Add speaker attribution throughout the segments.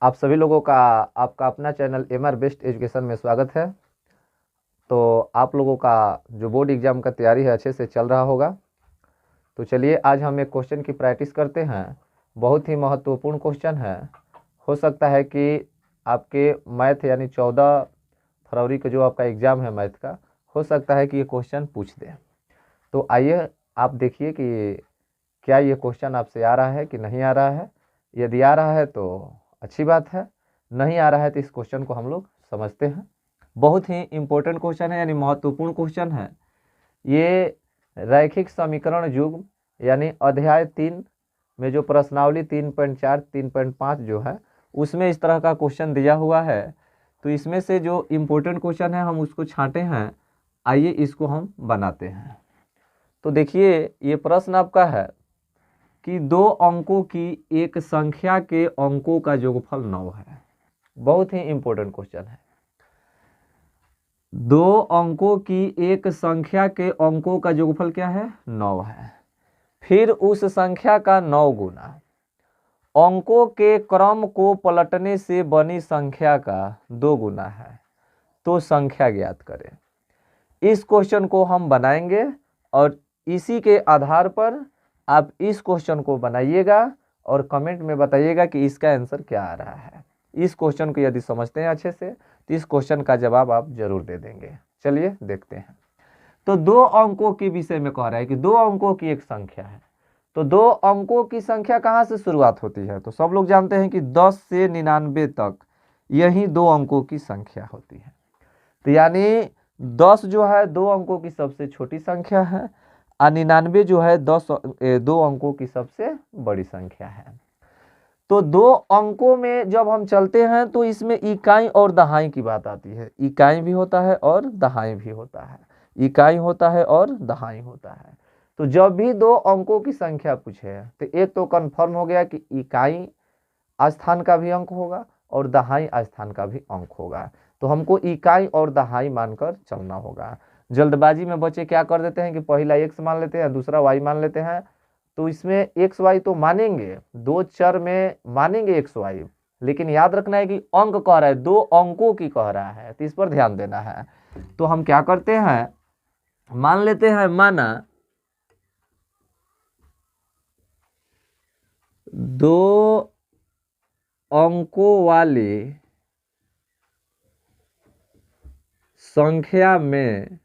Speaker 1: आप सभी लोगों का आपका अपना चैनल एमआर बेस्ट एजुकेशन में स्वागत है। तो आप लोगों का जो बोर्ड एग्ज़ाम का तैयारी है अच्छे से चल रहा होगा। तो चलिए आज हम एक क्वेश्चन की प्रैक्टिस करते हैं। बहुत ही महत्वपूर्ण क्वेश्चन है। हो सकता है कि आपके मैथ यानी 14 फरवरी का जो आपका एग्ज़ाम है मैथ का, हो सकता है कि ये क्वेश्चन पूछ दे। तो आइए आप देखिए कि क्या ये क्वेश्चन आपसे आ रहा है कि नहीं आ रहा है। यदि आ रहा है तो अच्छी बात है, नहीं आ रहा है तो इस क्वेश्चन को हम लोग समझते हैं। बहुत ही इम्पोर्टेंट क्वेश्चन है यानी महत्वपूर्ण क्वेश्चन है। ये रैखिक समीकरण युग्म यानी अध्याय 3 में जो प्रश्नावली 3.4 3.5 जो है उसमें इस तरह का क्वेश्चन दिया हुआ है। तो इसमें से जो इम्पोर्टेंट क्वेश्चन है हम उसको छांटे हैं। आइए इसको हम बनाते हैं। तो देखिए ये प्रश्न आपका है कि 2 अंकों की एक संख्या के अंकों का योगफल 9 है। बहुत ही इम्पोर्टेंट क्वेश्चन है। 2 अंकों की एक संख्या के अंकों का योगफल क्या है? 9 है। फिर उस संख्या का 9 गुना अंकों के क्रम को पलटने से बनी संख्या का 2 गुना है, तो संख्या ज्ञात करें। इस क्वेश्चन को हम बनाएंगे और इसी के आधार पर आप इस क्वेश्चन को बनाइएगा और कमेंट में बताइएगा कि इसका आंसर क्या आ रहा है। इस क्वेश्चन को यदि समझते हैं अच्छे से तो इस क्वेश्चन का जवाब आप जरूर दे देंगे। चलिए देखते हैं। तो 2 अंकों के विषय में कह रहा है कि 2 अंकों की एक संख्या है। तो 2 अंकों की संख्या कहाँ से शुरुआत होती है? तो सब लोग जानते हैं कि 10 से 99 तक यही 2 अंकों की संख्या होती है। तो यानी 10 जो है 2 अंकों की सबसे छोटी संख्या है और 99 जो है 2 अंकों की सबसे बड़ी संख्या है। तो 2 अंकों में जब हम चलते हैं तो इसमें इकाई और दहाई की बात आती है। इकाई भी होता है और दहाई भी होता है। इकाई होता है और दहाई होता है। तो जब भी 2 अंकों की संख्या पूछे तो एक तो कंफर्म हो गया कि इकाई स्थान का भी अंक होगा और दहाई स्थान का भी अंक होगा। तो हमको इकाई और दहाई मानकर चलना होगा। जल्दबाजी में बच्चे क्या कर देते हैं कि पहला x मान लेते हैं, दूसरा y मान लेते हैं। तो इसमें x y तो मानेंगे, 2 चर में मानेंगे x y, लेकिन याद रखना है कि अंक कह रहा है, 2 अंकों की कह रहा है, तो इस पर ध्यान देना है। तो हम क्या करते हैं, मान लेते हैं, माना 2 अंकों वाली संख्या में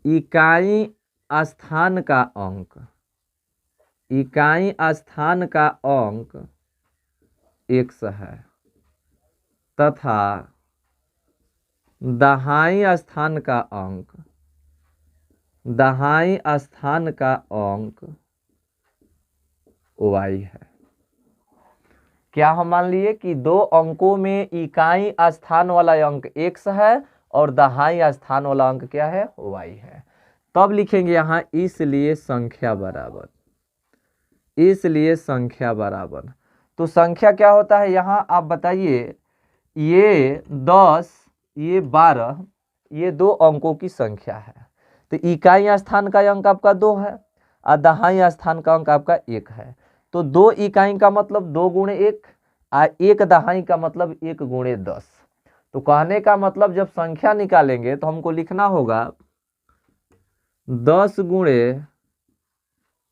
Speaker 1: इकाई स्थान का अंक, इकाई स्थान का अंक x है तथा दहाई स्थान का अंक, दहाई स्थान का अंक y है। क्या हम मान लिए कि 2 अंकों में इकाई स्थान वाला अंक x है और दहाई स्थान वाला अंक क्या है? y है। तब लिखेंगे यहाँ इसलिए संख्या बराबर, इसलिए संख्या बराबर। तो संख्या क्या होता है यहाँ आप बताइए। ये 10, ये 12, ये 2 अंकों की संख्या है। तो इकाई स्थान का अंक आपका 2 है और दहाई स्थान का अंक आपका 1 है। तो 2 इकाई का मतलब 2 गुणे 1 और 1 दहाई का मतलब 1 गुणे 10। तो कहने का मतलब जब संख्या निकालेंगे तो हमको लिखना होगा 10 गुणे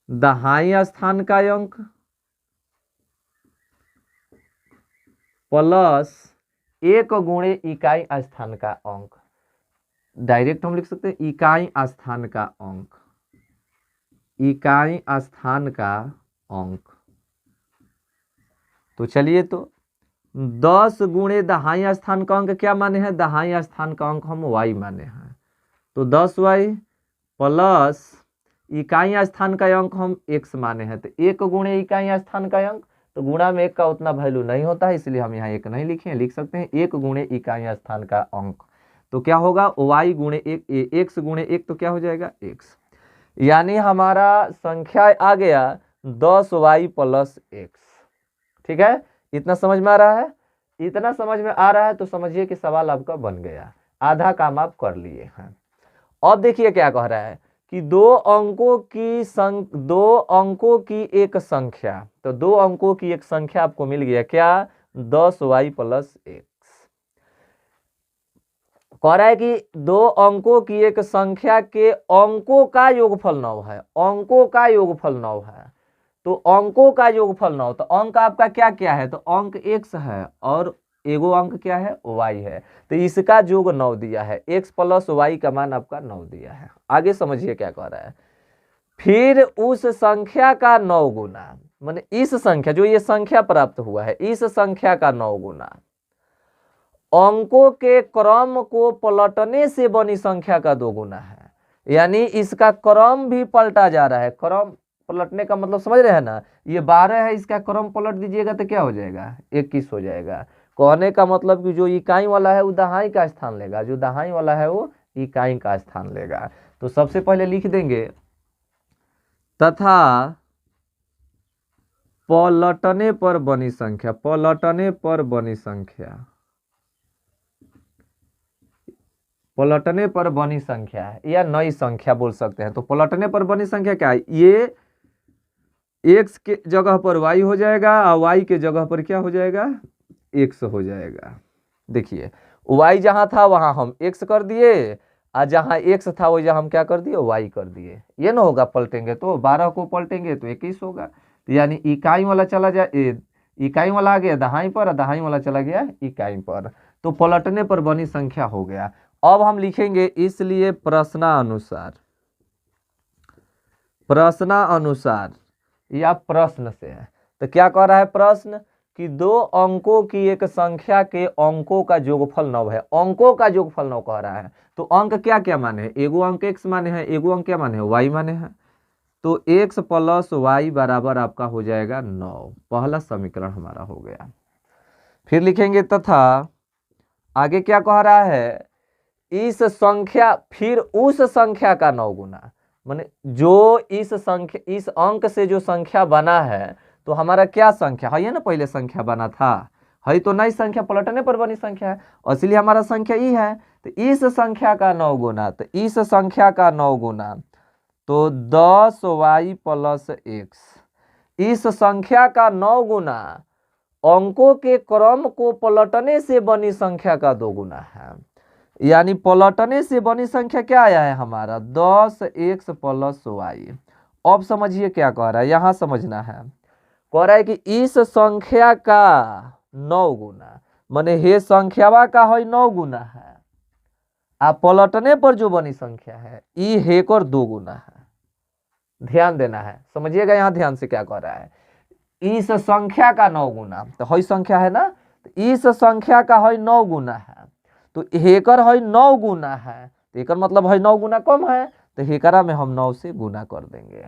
Speaker 1: दहाई स्थान का अंक प्लस 1 गुणे इकाई स्थान का अंक। डायरेक्ट हम लिख सकते हैं इकाई स्थान का अंक, इकाई स्थान का अंक। तो चलिए, तो 10 गुणे दहाई स्थान का अंक क्या माने हैं? दहाई स्थान का अंक हम y माने हैं। तो 10y प्लस इकाई स्थान का अंक हम x माने हैं। तो 1 गुणे इकाई स्थान का अंक, तो गुणा में 1 का उतना वैल्यू नहीं होता है, इसलिए हम यहाँ 1 नहीं लिखे, लिख सकते हैं 1 गुणे इकाई स्थान का अंक। तो क्या होगा? y गुणे 1, x गुणे 1, तो क्या हो जाएगा? x। यानी हमारा संख्या आ गया 10y प्लस x। ठीक है, इतना समझ में आ रहा है? इतना समझ में आ रहा है तो समझिए कि सवाल आपका बन गया, आधा काम आप कर लिए हैं। अब देखिए क्या कह रहा है कि दो अंकों की एक संख्या, तो दो अंकों की एक संख्या आपको मिल गया क्या, 10y प्लस एक्स। कह रहा है कि दो अंकों की एक संख्या के अंकों का योगफल 9 है, अंकों का योगफल 9 है। तो अंकों का योगफल 9, तो अंक आपका क्या क्या है, तो अंक x है और एगो अंक क्या है, y है। तो इसका योग 9 दिया है, x प्लस y का मान आपका 9 दिया है। आगे समझिए क्या कह रहा है, फिर उस संख्या का 9 गुना, माने इस संख्या, जो ये संख्या प्राप्त हुआ है, इस संख्या का 9 गुना अंकों के क्रम को पलटने से बनी संख्या का 2 गुना है। यानी इसका क्रम भी पलटा जा रहा है। क्रम पलटने का मतलब समझ रहे हैं ना, ये 12 है, इसका क्रम पलट दीजिएगा तो क्या हो जाएगा, 21 हो जाएगा। कहने का मतलब कि जो इकाई वाला है वो दहाई का स्थान लेगा, जो दहाई वाला है वो इकाई का स्थान लेगा। तो सबसे पहले लिख देंगे तथा पलटने पर बनी संख्या, पलटने पर बनी संख्या, पलटने पर बनी संख्या या नई संख्या बोल सकते हैं। तो पलटने पर बनी संख्या क्या है, ये x के जगह पर y हो जाएगा और y के जगह पर क्या हो जाएगा, x हो जाएगा। देखिए y जहां था वहां हम x कर दिए और जहां x था वही हम क्या कर दिए, y कर दिए। ये ना होगा, पलटेंगे तो 12 को पलटेंगे तो 21 होगा। तो यानी इकाई वाला चला जाए, इकाई वाला आ गया दहाई पर और दहाई वाला चला गया इकाई पर। तो पलटने पर बनी संख्या हो गया। अब हम लिखेंगे इसलिए प्रश्नानुसार, प्रश्नानुसार या प्रश्न से है। तो क्या कह रहा है प्रश्न, कि दो अंकों की एक संख्या के अंकों का योगफल 9 है, अंकों का योगफल 9 कह रहा है। तो अंक क्या क्या माने हैं, एगो अंक x माने हैं, एगो अंक क्या माने हैं, y माने हैं। तो x प्लस y बराबर आपका हो जाएगा 9। पहला समीकरण हमारा हो गया। फिर लिखेंगे तथा आगे क्या कह रहा है, इस संख्या, फिर उस संख्या का 9 गुना, माने जो इस संख्या, इस अंक से जो संख्या बना है, तो हमारा क्या संख्या है, ये ना पहले संख्या बना था, है तो नई संख्या पलटने पर बनी संख्या है, और इसलिए हमारा संख्या ई है। तो इस संख्या का 9 गुना, तो इस संख्या का 9 गुना, तो 10y प्लस एक्स, इस संख्या का 9 गुना अंकों के क्रम को पलटने से बनी संख्या का 2 गुना है। यानी पलटने से बनी संख्या क्या आया है हमारा, 10x प्लस वाई। अब समझिए क्या कह रहा है, यहां समझना है। कह रहा है कि इस संख्या का 9 गुना, माने हे संख्यावा का है 9 गुना है, आ पलटने पर जो बनी संख्या है ई हेकर 2 गुना है। ध्यान देना है, समझिएगा यहां ध्यान से क्या कह रहा है, इस संख्या का 9 गुना, तो है संख्या है ना, तो इस संख्या का है 9 गुना है, तो हेकर है 9 गुना है, तो एकर मतलब है 9 गुना कम है, तो हेकरा में हम 9 से गुना कर देंगे।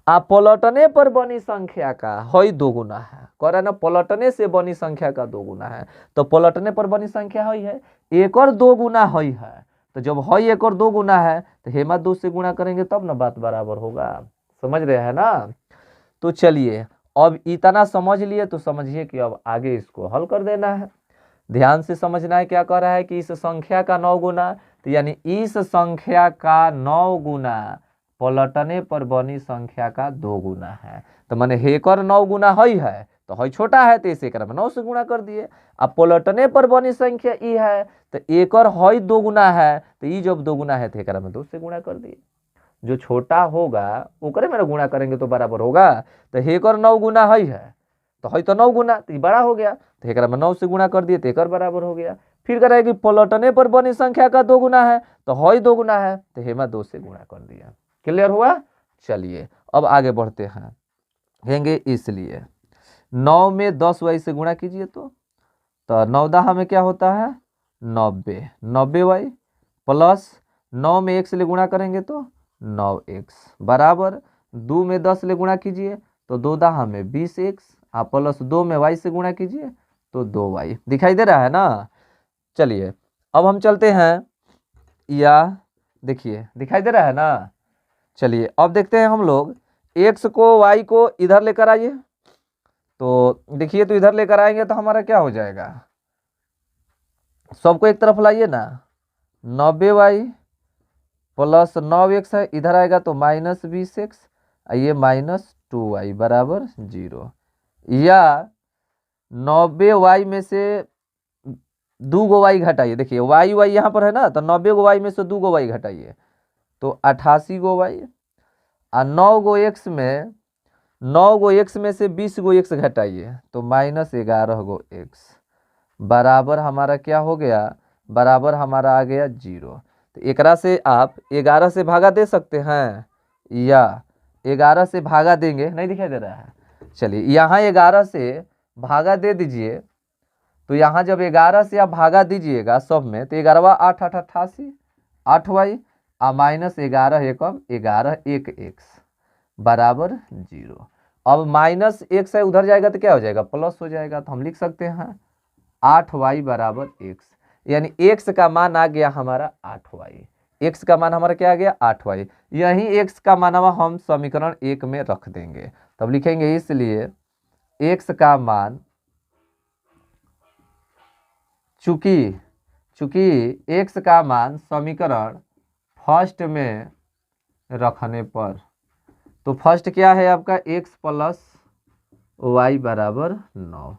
Speaker 1: आ पलटने पर बनी संख्या का है 2 गुना है, कह रहा है ना, पलटने से बनी संख्या का 2 गुना है। तो पलटने पर बनी संख्या है एकर 2 गुना है। तो जब है एकर 2 गुना है तो हेमा 2 से गुणा करेंगे तब ना बात बराबर होगा। समझ रहे हैं ना। तो चलिए अब इतना समझ लिए तो समझिए कि अब आगे इसको हल कर देना है। ध्यान से समझना है, क्या कह रहा है कि इस संख्या का 9 गुना, तो यानी इस संख्या का 9 गुना पलटने पर बनी संख्या का 2 गुना है। तो माने हेकर 9 गुना है, तो है छोटा है तो इसे 9 से गुणा कर दिए। अब पलटने पर बनी संख्या ई है, तो एकर है 2 गुना है, तो ई जब 2 गुना है तो एकरा में 2 से गुणा कर दिए। जो छोटा होगा ओकरे में गुणा करेंगे तो बराबर होगा। तो हेकर 9 गुना है, तो है तो 9 गुना, तो ये बड़ा हो गया, तो एकरा में 9 से गुणा कर दिए तो एकर बराबर हो गया। फिर कह रहा है कि पलटने पर बनी संख्या का 2 गुना है, तो है 2 गुना है, तो हेमा 2 से गुणा कर दिया। क्लियर हुआ। चलिए अब आगे बढ़ते हैं। कहेंगे इसलिए 9 में 10 वाई से गुणा कीजिए तो 9 दहा में क्या होता है 90, 90 वाई प्लस 9 में 1 से गुणा करेंगे तो 9x बराबर 2 में 10 ले गुणा कीजिए तो 2 दहा में 20x, आप प्लस 2 में y से गुणा कीजिए तो 2y। दिखाई दे रहा है ना। चलिए अब हम चलते हैं, या देखिए दिखाई दे रहा है ना। चलिए अब देखते हैं हम लोग x को y को इधर लेकर आइए। तो देखिए तो इधर लेकर आएंगे तो हमारा क्या हो जाएगा, सबको एक तरफ लाइए ना, 90y प्लस 9x है, इधर आएगा तो माइनस 20x, ये माइनस 2y बराबर 0, या 90y में से 2 गो y घटाइए। देखिए y y यहाँ पर है ना, तो 90 गो y में से 2 गो y घटाइए तो 88 गो y, और 9 गो x में से 20 गो x घटाइए तो माइनस 11 गो x बराबर हमारा क्या हो गया, बराबर हमारा आ गया 0। तो एकरा से आप 11 से भागा दे सकते हैं, या 11 से भागा देंगे, नहीं दिखाई दे रहा है, चलिए यहाँ 11 से भागा दे दीजिए। तो यहाँ जब 11 से आप भागा दीजिएगा सब में, तो 11 8 8 88 8y, और माइनस 11 एकम 11 1 x बराबर 0। अब माइनस x है, उधर जाएगा तो क्या हो जाएगा, प्लस हो जाएगा। तो हम लिख सकते हैं 8y बराबर x, यानी x का मान आ गया हमारा 8y। x का मान हमारा क्या आ गया, 8y। यही x का मान हम समीकरण 1 में रख देंगे। तब लिखेंगे इसलिए x का मान, चूंकि x का मान समीकरण फर्स्ट में रखने पर, तो फर्स्ट क्या है आपका x प्लस y बराबर 9,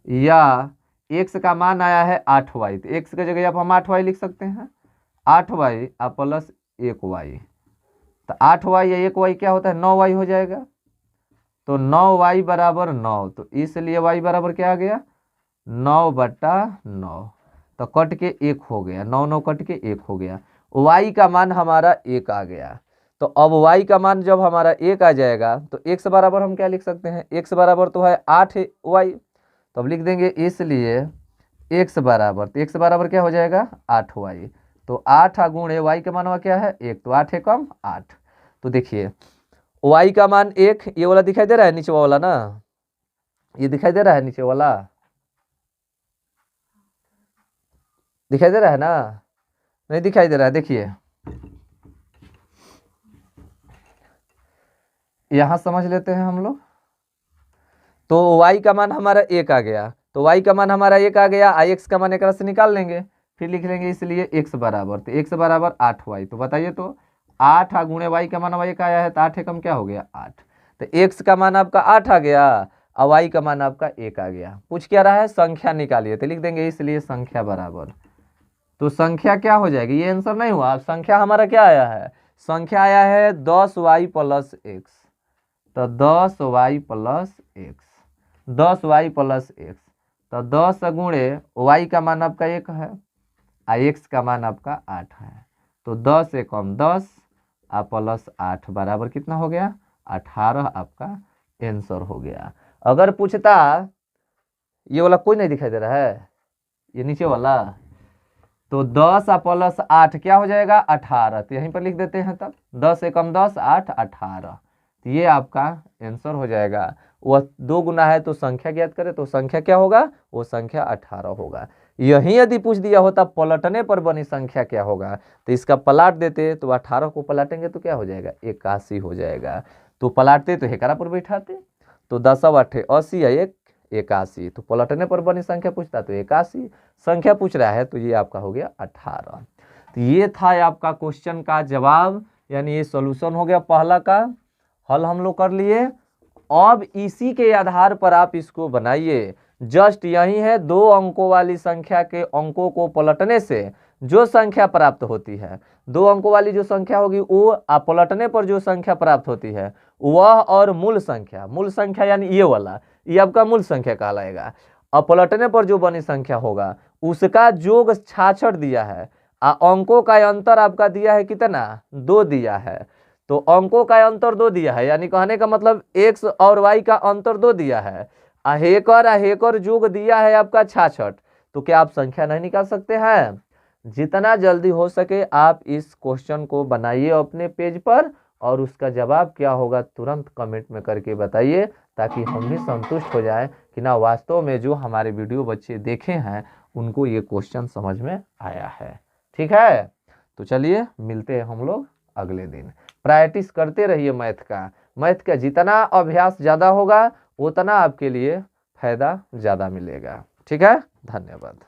Speaker 1: या x का मान आया है 8y, तो x की जगह आप हम 8y लिख सकते हैं, 8y प्लस 1y, तो 8y या 1y क्या होता है, 9y हो जाएगा। तो 9y बराबर 9, तो इसलिए y बराबर क्या आ गया, 9/9, तो कट के 1 हो गया, 9 9 कट के 1 हो गया। y का मान हमारा 1 आ गया। तो अब y का मान जब हमारा 1 आ जाएगा तो x बराबर हम क्या लिख सकते हैं, x बराबर तो है 8y, तो अब लिख देंगे इसलिए x बराबर, तो x बराबर क्या हो जाएगा 8y। तो 8 गुणे y का मान क्या है 1, तो 8 एकम 8। तो देखिए y का मान 1, ये वाला दिखाई दे रहा है नीचे वाला ना, ये दिखाई दे रहा है नीचे वाला, दिखाई दे रहा है ना, नहीं दिखाई दे रहा है। देखिए यहां समझ लेते हैं हम लोग। तो y का मान हमारा 1 आ गया, तो y का मान हमारा 1 आ गया, x का मान एक से निकाल लेंगे, फिर लिख लेंगे इसलिए x बराबर, तो x बराबर 8y। तो बताइए तो 8 गुणे y का मान 1 आया है, तो 8 एकम क्या हो गया 8, तो x का मान आपका 8 आ गया और y का मान आपका 1 आ गया। पूछ क्या रहा है, संख्या निकालिए, तो लिख देंगे इसलिए संख्या बराबर, तो संख्या क्या हो जाएगी, ये आंसर नहीं हुआ, संख्या हमारा क्या आया है, संख्या आया है 10y प्लस x, तो 10y plus x, 10y plus x, तो 10 गुणे y का मान आपका 1 है और x का मान आपका 8 है, तो 10 एकम 10 और प्लस 8 बराबर कितना हो गया 18 आपका आंसर हो गया। अगर पूछता ये वाला कोई नहीं दिखाई दे रहा है, ये नीचे वाला, तो 10 प्लस 8 क्या हो जाएगा 18, तो यहीं पर लिख देते हैं, तब 10 एकम 10 8 18, तो ये आपका आंसर हो जाएगा। वह 2 गुना है तो संख्या ज्ञात करें, तो संख्या क्या होगा, वो संख्या 18 होगा। यही यदि पूछ दिया होता पलटने पर बनी संख्या क्या होगा, तो इसका पलट देते, तो 18 को पलटेंगे तो क्या हो जाएगा 81 हो जाएगा। तो पलटते तो हेकरा पर बैठाते, तो 10 8 80 या 1 81, तो पलटने पर बनी संख्या पूछता तो 81 संख्या पूछ रहा है, तो ये आपका हो गया 18। तो ये था आपका क्वेश्चन का जवाब, यानी ये सॉल्यूशन हो गया, पहला का हल हम लोग कर लिए। अब इसी के आधार पर आप इसको बनाइए। जस्ट यही है 2 अंकों वाली संख्या के अंकों को पलटने से जो संख्या प्राप्त होती है, 2 अंकों वाली जो संख्या होगी वो पलटने पर जो संख्या प्राप्त होती है वह, और मूल संख्या यानी ये वाला, ये आपका मूल संख्या कहलाएगा। अब पलटने पर जो बनी संख्या होगा उसका योग 66 दिया है, अंकों का अंतर आपका दिया है कितना 2 दिया है, तो अंकों का अंतर 2 दिया है, यानी कहने का मतलब x और y का अंतर 2 दिया है, हेकर योग दिया है आपका 66। तो क्या आप संख्या नहीं निकाल सकते हैं? जितना जल्दी हो सके आप इस क्वेश्चन को बनाइए अपने पेज पर, और उसका जवाब क्या होगा तुरंत कमेंट में करके बताइए, ताकि हम भी संतुष्ट हो जाए कि ना वास्तव में जो हमारे वीडियो बच्चे देखे हैं उनको ये क्वेश्चन समझ में आया है। ठीक है, तो चलिए मिलते हैं हम लोग अगले दिन। प्रैक्टिस करते रहिए मैथ का जितना अभ्यास ज़्यादा होगा उतना आपके लिए फायदा ज़्यादा मिलेगा। ठीक है, धन्यवाद।